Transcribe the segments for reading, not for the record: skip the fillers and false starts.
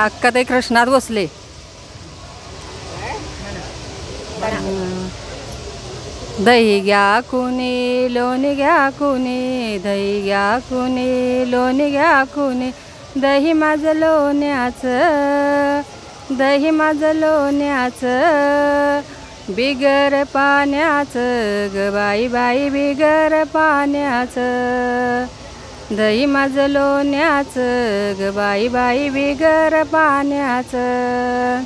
अक्काताई कृष्णात बसले. दही घ्या कुणी लोणी घ्या कुणी, दही घ्या कुणी लोणी घ्या कुणी, दही माझं लोण्याचं, दही माझं लोण्याचं, बिगर पाण्याचं ग बाई बाई बिगर पाण्याचं, दही माझं लोण्याचं ग बाई बाई बिगर पाण्याचं.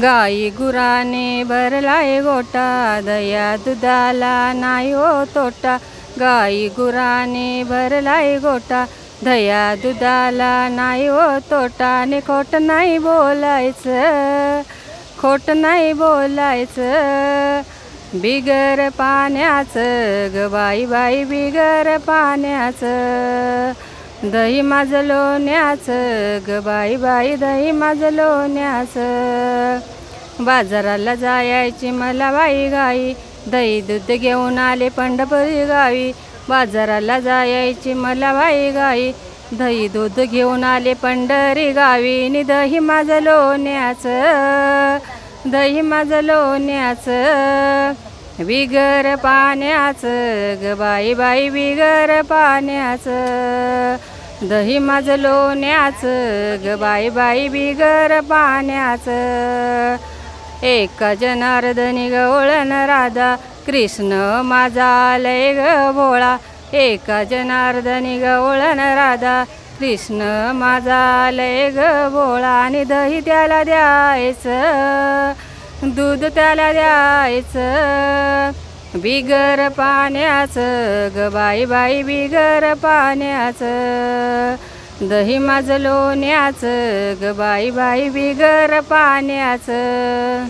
गाई गुराने भरलाय गोटा, दया दुधाला नाही हो तोटा, गाई गुराने भरलाय गोटा, दया दुधाला नाही हो तोटा. आणि खोट नाही बोलायचं, खोट नाही बोलायचं, बिगर पाण्याचं ग बाई बाई बिगर पाण्याचं, दही माझं लोण्याचं ग बाई बाई दही माझं लोण्याचं. बाजाराला जायची मला बाई गाई, दही दूध घेऊन आले पंढरपुरी गावी, बाजाराला जायची मला बाई गाई, दही दूध घेऊन आले पंढरी गावी. नि दही माझं लोण्याचं, दही माझं लोण्याचं, बिगर पाण्याचं ग बाई बाई बिगर पाण्याचं, दही माझं लोण्याचं ग बाई बाई बिगर पाण्याचं. एका जनार्दनी गवळण राधा, कृष्ण माझा लय ग भोळा, एका जनार्दनी गवळण राधा, कृष्ण माझा लय ग भोळा. आणि दही त्याला द्यायचं, दूध त्याला द्यायचं, बिगर पाण्याचं ग बाई बाई बिगर पाण्याचं, दही माझं लोण्याचं ग बाई बाई बिगर पाण्याचं.